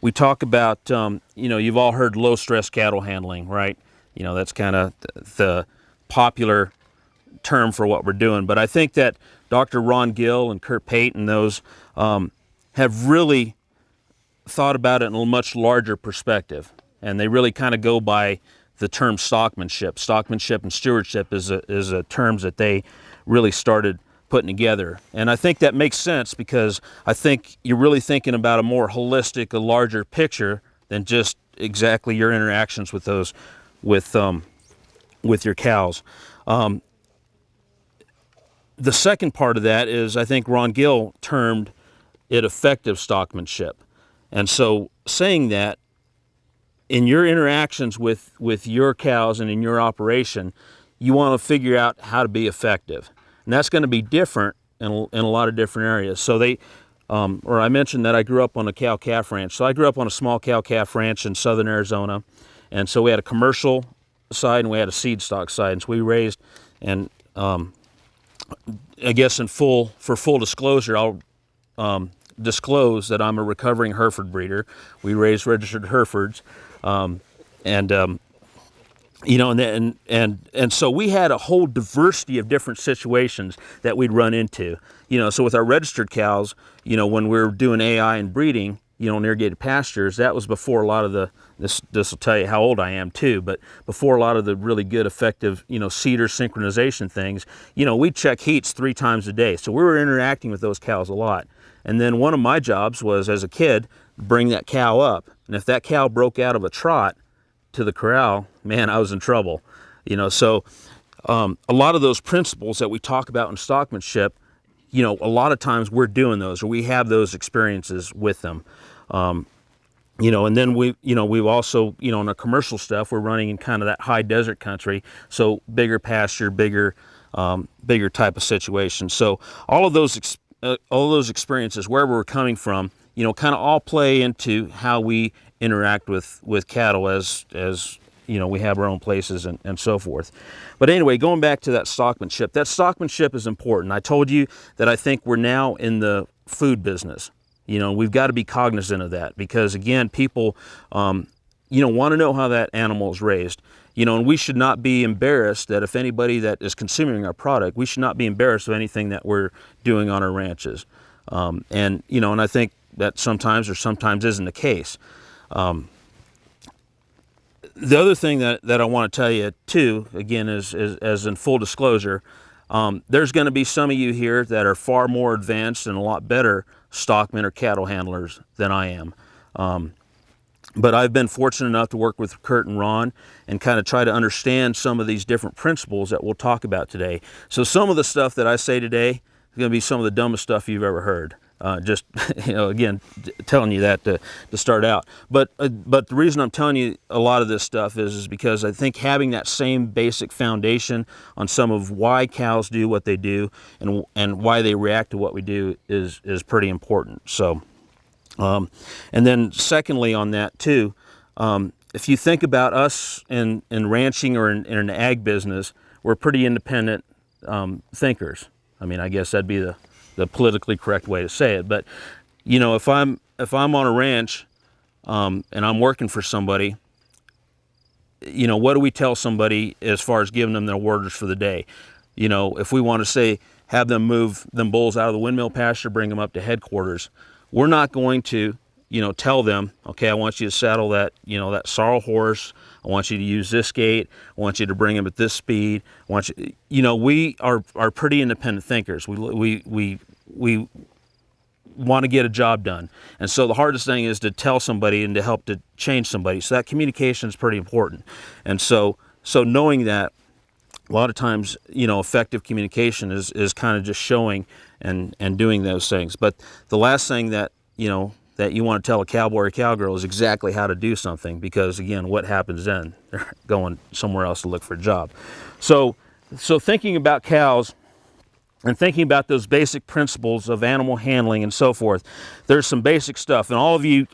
we talk about, you've all heard low stress cattle handling, right? That's kind of the popular term for what we're doing. But I think that Dr. Ron Gill and Kurt Payton, those have really thought about it in a much larger perspective. And they really kind of go by the term stockmanship. Stockmanship and stewardship is a terms that they really started putting together. And I think that makes sense because I think you're really thinking about a more holistic, a larger picture than just exactly your interactions with those, with your cows. The second part of that is, I think Ron Gill termed it effective stockmanship. And so saying that, in your interactions with your cows and in your operation, you want to figure out how to be effective. And that's going to be different in a lot of different areas. So I mentioned that I grew up on a cow-calf ranch. So I grew up on a small cow-calf ranch in southern Arizona. And so we had a commercial side and we had a seed stock side. And so we raised, and I guess for full disclosure, I'll disclose that I'm a recovering Hereford breeder. We raise registered Herefords. And so we had a whole diversity of different situations that we'd run into. So with our registered cows, when we were doing AI and breeding, in irrigated pastures, that was before a lot of this will tell you how old I am too, but before a lot of the really good, effective, cedar synchronization things, we'd check heats 3 times a day. So we were interacting with those cows a lot. And then one of my jobs was, as a kid, bring that cow up. And if that cow broke out of a trot to the corral, man, I was in trouble. So a lot of those principles that we talk about in stockmanship, a lot of times we're doing those, or we have those experiences with them. And then we've also, in our commercial stuff, we're running in kind of that high desert country, so bigger pasture, bigger type of situation. So all of those experiences, wherever we're coming from, kind of all play into how we interact with cattle as we have our own places and so forth. But anyway, going back to that stockmanship is important. I told you that I think we're now in the food business. We've got to be cognizant of that because, again, people, want to know how that animal is raised. And we should not be embarrassed that if anybody that is consuming our product, we should not be embarrassed of anything that we're doing on our ranches. And I think that sometimes isn't the case. The other thing that I want to tell you too, again, is as in full disclosure, there's going to be some of you here that are far more advanced and a lot better stockmen or cattle handlers than I am. But I've been fortunate enough to work with Kurt and Ron and kind of try to understand some of these different principles that we'll talk about today. So some of the stuff that I say today is going to be some of the dumbest stuff you've ever heard. Just, again, telling you that to start out. But the reason I'm telling you a lot of this stuff is because I think having that same basic foundation on some of why cows do what they do and why they react to what we do is pretty important. So, and then secondly on that too, if you think about us in ranching or in an ag business, we're pretty independent thinkers. I mean, I guess that'd be the politically correct way to say it. But if I'm on a ranch and I'm working for somebody, what do we tell somebody as far as giving them their orders for the day? If we want to say have them move them bulls out of the windmill pasture, bring them up to headquarters, we're not going to tell them, okay, I want you to saddle that that sorrel horse, I want you to use this gait, I want you to bring him at this speed, I want you, we are pretty independent thinkers. We want to get a job done. And so the hardest thing is to tell somebody and to help to change somebody. So that communication is pretty important. And so knowing that, a lot of times, effective communication is kind of just showing and doing those things. But the last thing that you want to tell a cowboy or a cowgirl is exactly how to do something, because again, what happens then? They're going somewhere else to look for a job. So thinking about cows and thinking about those basic principles of animal handling and so forth, there's some basic stuff, and all of you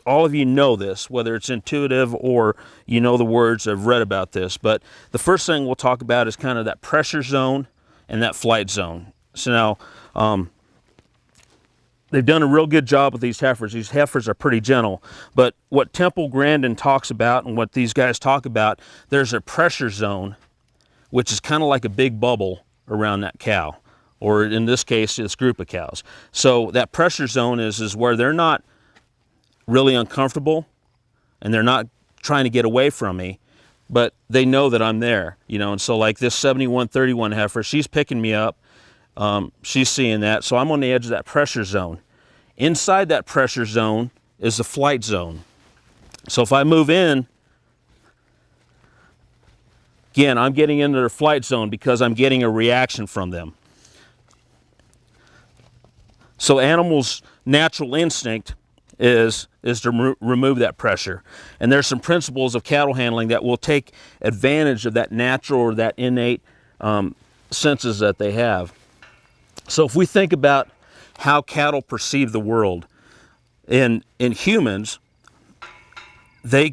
know this, whether it's intuitive or the words, I've read about this. But the first thing we'll talk about is kind of that pressure zone and that flight zone. So now, they've done a real good job with these heifers. These heifers are pretty gentle. But what Temple Grandin talks about and what these guys talk about, there's a pressure zone, which is kind of like a big bubble around that cow, or in this case, this group of cows. So that pressure zone is where they're not really uncomfortable and they're not trying to get away from me, but they know that I'm there, you know. And so like this 7131 heifer, she's picking me up. She's seeing that, so I'm on the edge of that pressure zone. Inside that pressure zone is the flight zone. So if I move in, again, I'm getting into their flight zone because I'm getting a reaction from them. So animals' natural instinct is to remove that pressure. And there's some principles of cattle handling that will take advantage of that natural or that innate senses that they have. So if we think about how cattle perceive the world, in humans, they're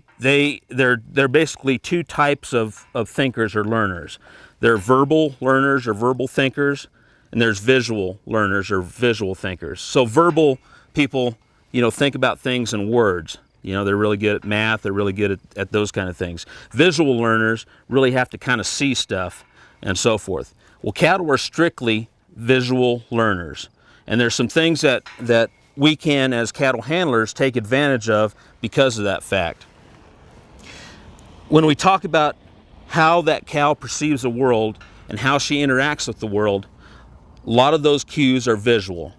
basically two types of thinkers or learners. There are verbal learners or verbal thinkers, and there's visual learners or visual thinkers. So verbal people, you know, think about things in words. You know, they're really good at math, they're really good at those kind of things. Visual learners really have to kind of see stuff and so forth. Well, cattle are strictly visual learners. And there's some things that we can, as cattle handlers, take advantage of because of that fact. When we talk about how that cow perceives the world and how she interacts with the world, a lot of those cues are visual.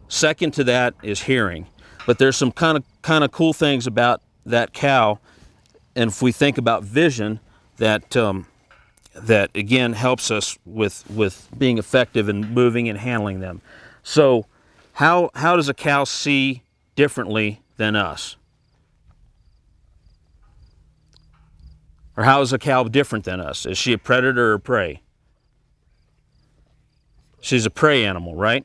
Second to that is hearing. But there's some kind of cool things about that cow, and if we think about vision, that again helps us with being effective in moving and handling them. So how does a cow see differently than us? Or how is a cow different than us? Is she a predator or prey? She's a prey animal, right?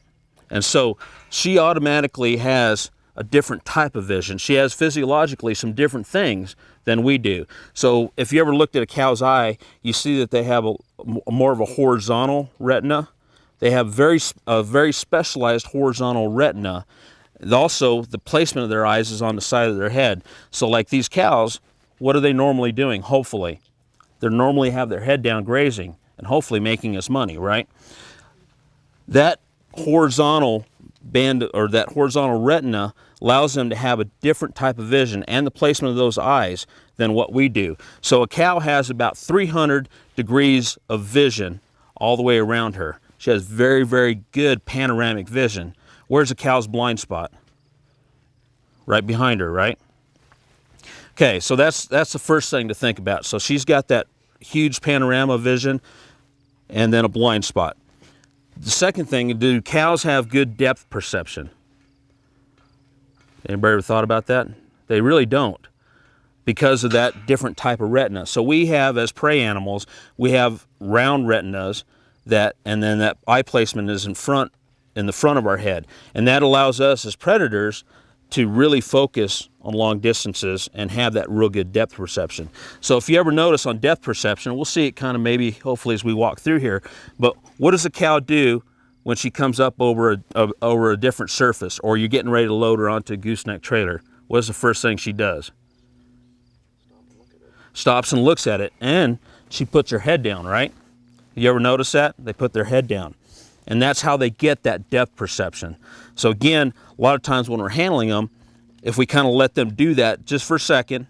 And so she automatically has a different type of vision. She has physiologically some different things than we do. So if you ever looked at a cow's eye, you see that they have more of a horizontal retina. They have a very specialized horizontal retina. And also, the placement of their eyes is on the side of their head. So like these cows, what are they normally doing? Hopefully, they normally have their head down grazing and hopefully making us money, right? That horizontal band or that horizontal retina allows them to have a different type of vision and the placement of those eyes than what we do. So a cow has about 300 degrees of vision all the way around her. She has very, very good panoramic vision. Where's a cow's blind spot? Right behind her, right? Okay, so that's the first thing to think about. So she's got that huge panorama vision and then a blind spot. The second thing, do cows have good depth perception? Anybody ever thought about that? They really don't, because of that different type of retina. So we have, as prey animals, we have round retinas and then that eye placement is in the front of our head. And that allows us as predators to really focus on long distances and have that real good depth perception. So if you ever notice on depth perception, we'll see it kind of maybe hopefully as we walk through here, but what does a cow do when she comes up over a different surface, or you're getting ready to load her onto a gooseneck trailer? What is the first thing she does? Stops and looks at it, and she puts her head down, right? You ever notice that? They put their head down. And that's how they get that depth perception. So again, a lot of times when we're handling them, if we kind of let them do that just for a second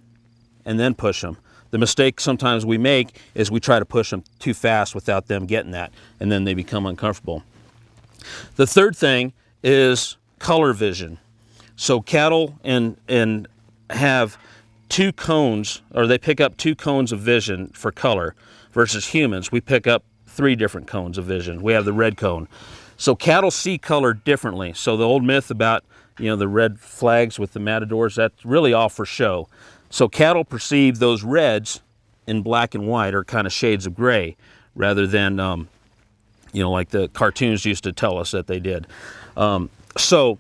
and then push them, the mistake sometimes we make is we try to push them too fast without them getting that, and then they become uncomfortable. The third thing is color vision. So cattle and have two cones, or they pick up two cones of vision for color, versus humans, we pick up 3 different cones of vision. We have the red cone. So cattle see color differently. So the old myth about, you know, the red flags with the matadors, that's really all for show. So cattle perceive those reds in black and white, or kind of shades of gray, rather than, you know, like the cartoons used to tell us that they did. So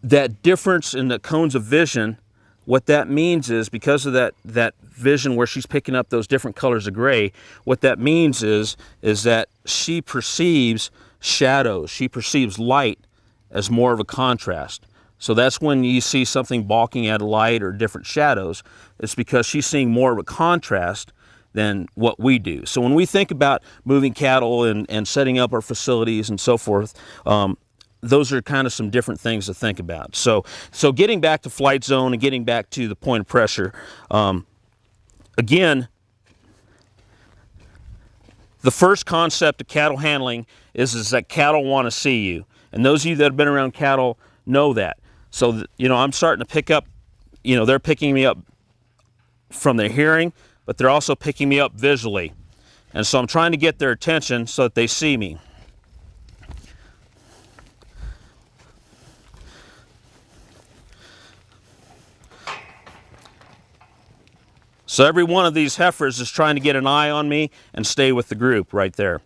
that difference in the cones of vision, what that means is, because of that vision where she's picking up those different colors of gray, what that means is that she perceives shadows, she perceives light as more of a contrast. So that's when you see something balking at a light or different shadows. It's because she's seeing more of a contrast than what we do. So when we think about moving cattle and setting up our facilities and so forth, those are kind of some different things to think about. So getting back to flight zone and getting back to the point of pressure, again, the first concept of cattle handling is that cattle want to see you. And those of you that have been around cattle know that. So, I'm starting to pick up, they're picking me up from their hearing, but they're also picking me up visually. And so I'm trying to get their attention so that they see me. So every one of these heifers is trying to get an eye on me and stay with the group right there.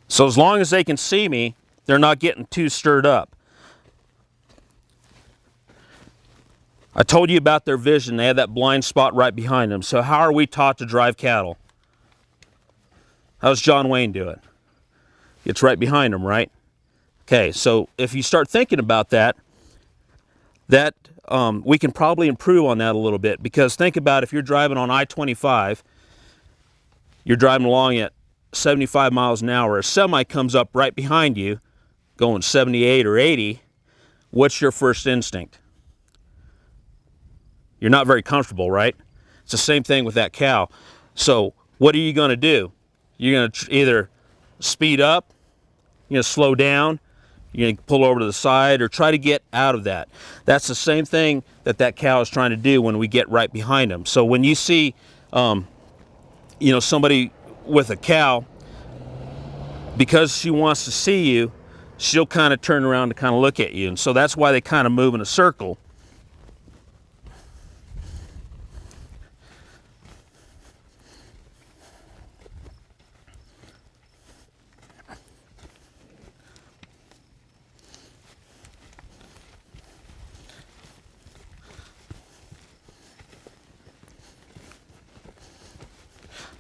So as long as they can see me, they're not getting too stirred up. I told you about their vision. They have that blind spot right behind them. So how are we taught to drive cattle? How's John Wayne do it? It's right behind them, right? Okay, so if you start thinking about that, we can probably improve on that a little bit, because think about if you're driving on I-25, you're driving along at 75 miles an hour, a semi comes up right behind you going 78 or 80, what's your first instinct? You're not very comfortable, right? It's the same thing with that cow. So what are you going to do? You're going to either speed up, you're going to slow down, you're going to pull over to the side, or try to get out of that. That's the same thing that cow is trying to do when we get right behind them. So when you see somebody with a cow, because she wants to see you, she'll kind of turn around to kind of look at you. And so that's why they kind of move in a circle.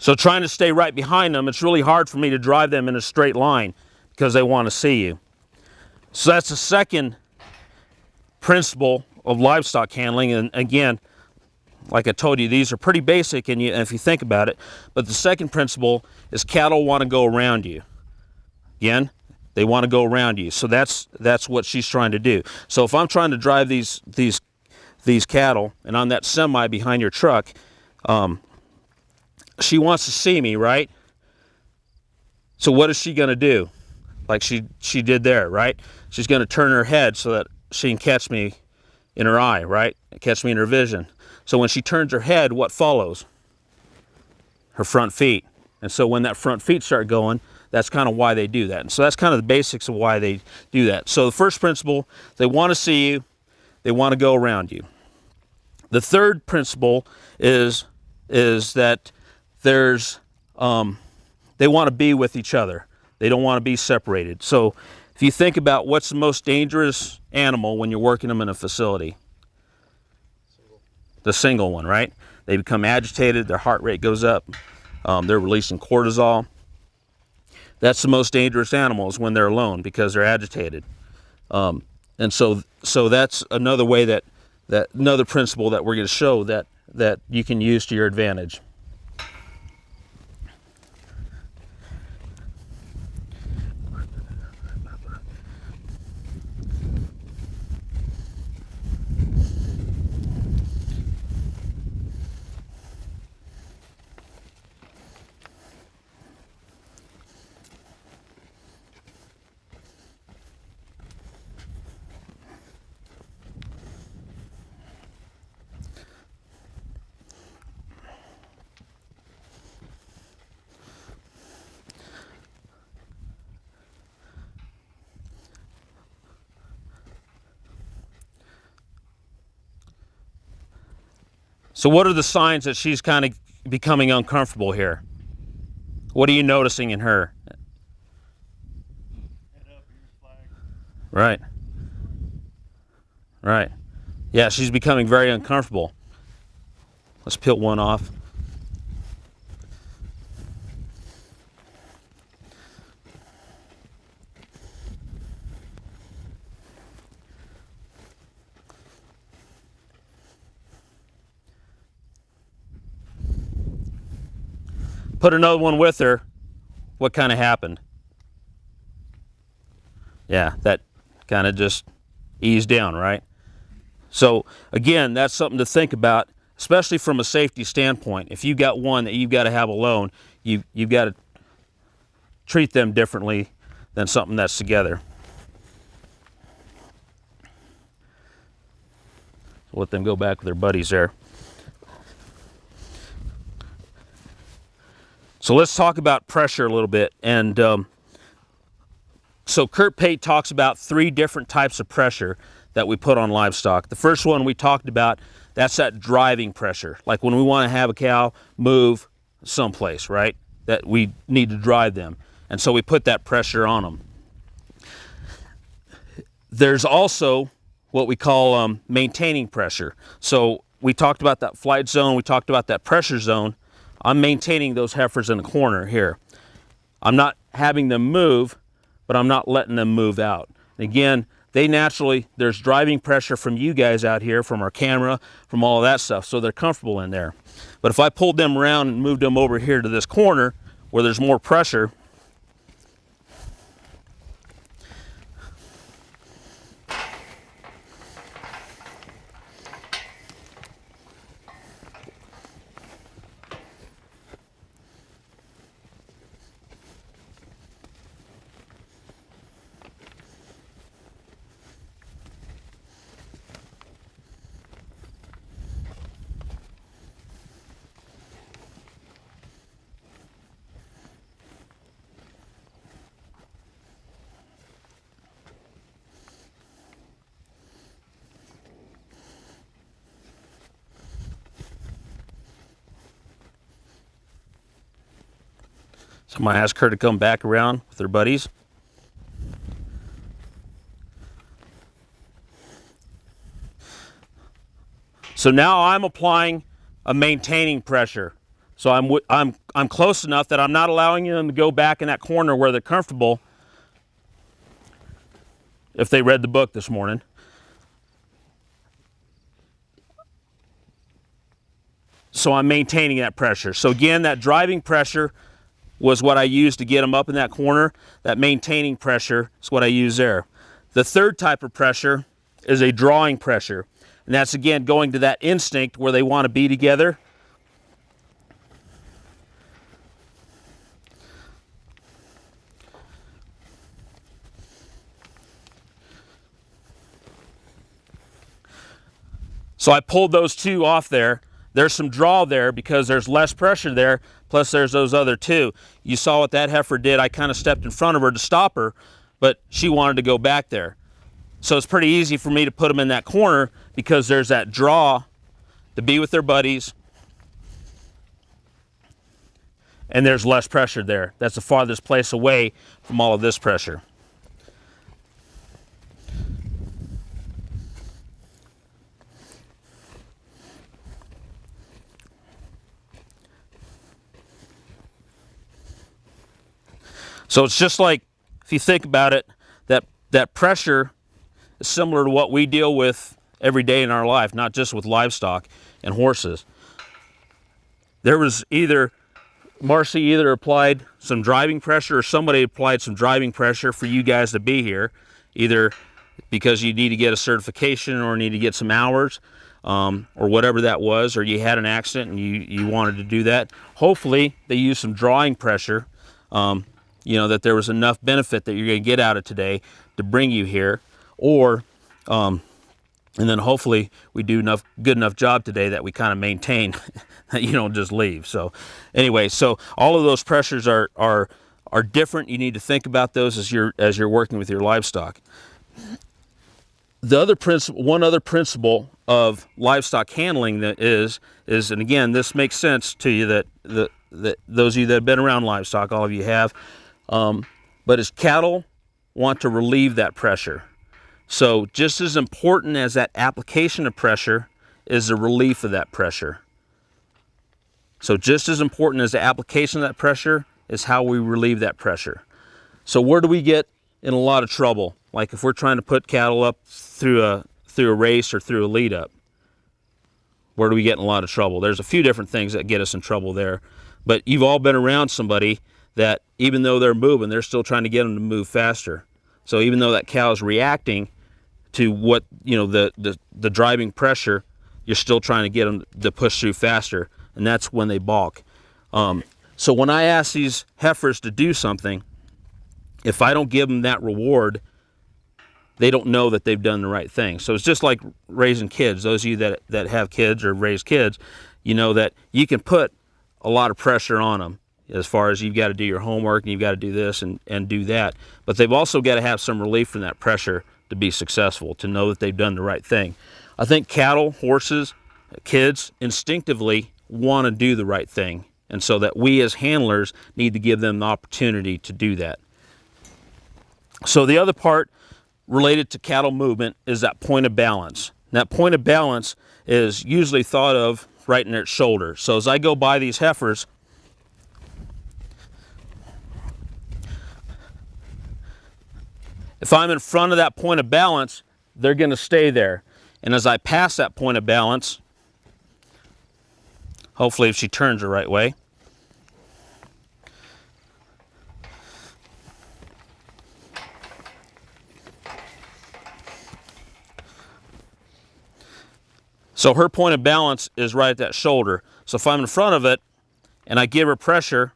So trying to stay right behind them, it's really hard for me to drive them in a straight line because they want to see you. So that's the second principle of livestock handling. And again, like I told you, these are pretty basic and if you think about it. But the second principle is cattle want to go around you. Again, they want to go around you. So that's what she's trying to do. So if I'm trying to drive these cattle and on that semi behind your truck, she wants to see me, right? So what is she going to do? Like she did there, right? She's going to turn her head so that she can catch me in her eye, right? Catch me in her vision. So when she turns her head, what follows? Her front feet. And so when that front feet start going, that's kind of why they do that. And so that's kind of the basics of why they do that. So the first principle, they want to see you, they want to go around you. The third principle is that there's they want to be with each other. They don't want to be separated. So if you think about what's the most dangerous animal when you're working them in a facility? The single one, right? They become agitated, their heart rate goes up, they're releasing cortisol. That's the most dangerous animals when they're alone because they're agitated. And so that's another way that another principle that we're going to show that you can use to your advantage. So what are the signs that she's kind of becoming uncomfortable here? What are you noticing in her? Right. Right. Yeah, she's becoming very uncomfortable. Let's peel one off. Put another one with her. What kind of happened? Yeah, that kind of just eased down, right? So again, that's something to think about, especially from a safety standpoint. If you got one that you've got to have alone, you've got to treat them differently than something that's together. So let them go back with their buddies there. So let's talk about pressure a little bit. And so Kurt Pate talks about 3 different types of pressure that we put on livestock. The first one we talked about, that's that driving pressure. Like when we want to have a cow move someplace, right? That we need to drive them. And so we put that pressure on them. There's also what we call maintaining pressure. So we talked about that flight zone, we talked about that pressure zone. I'm maintaining those heifers in the corner here. I'm not having them move, but I'm not letting them move out. Again, they naturally, there's driving pressure from you guys out here, from our camera, from all of that stuff, so they're comfortable in there. But if I pulled them around and moved them over here to this corner where there's more pressure, so I'm going to ask her to come back around with her buddies. So now I'm applying a maintaining pressure. So I'm close enough that I'm not allowing them to go back in that corner where they're comfortable if they read the book this morning. So I'm maintaining that pressure. So again, that driving pressure was what I used to get them up in that corner. That maintaining pressure is what I use there. The third type of pressure is a drawing pressure. And that's again going to that instinct where they want to be together. So I pulled those 2 off there. There's some draw there because there's less pressure there, plus there's those other 2. You saw what that heifer did. I kind of stepped in front of her to stop her, but she wanted to go back there. So it's pretty easy for me to put them in that corner because there's that draw to be with their buddies, and there's less pressure there. That's the farthest place away from all of this pressure. So it's just like, if you think about it, that pressure is similar to what we deal with every day in our life, not just with livestock and horses. There was Marcy either applied some driving pressure or somebody applied some driving pressure for you guys to be here, either because you need to get a certification or need to get some hours, or whatever that was, or you had an accident and you wanted to do that. Hopefully they used some drawing pressure, that there was enough benefit that you're going to get out of today to bring you here, or and then hopefully we do good enough job today that we kind of maintain that you don't just leave. So anyway, so all of those pressures are different. You need to think about those as you're working with your livestock. One other principle of livestock handling that is, and again, this makes sense to you that those of you that have been around livestock, all of you have, but as cattle want to relieve that pressure. So just as important as that application of pressure is the relief of that pressure. So just as important as the application of that pressure is how we relieve that pressure. So where do we get in a lot of trouble? Like if we're trying to put cattle up through a race or through a lead up, where do we get in a lot of trouble? There's a few different things that get us in trouble there. But you've all been around somebody that even though they're moving, they're still trying to get them to move faster. So even though that cow is reacting to what, you know, the driving pressure, you're still trying to get them to push through faster, and that's when they balk. So when I ask these heifers to do something, if I don't give them that reward, they don't know that they've done the right thing. So it's just like raising kids. Those of you that have kids or raise kids, you know that you can put a lot of pressure on them as far as you've got to do your homework and you've got to do this and do that. But they've also got to have some relief from that pressure to be successful, to know that they've done the right thing. I think cattle, horses, kids instinctively want to do the right thing. And so that we as handlers need to give them the opportunity to do that. So the other part related to cattle movement is that point of balance. And that point of balance is usually thought of right in their shoulder. So as I go by these heifers, if I'm in front of that point of balance, they're going to stay there. And as I pass that point of balance, hopefully if she turns the right way, so her point of balance is right at that shoulder. So if I'm in front of it and I give her pressure,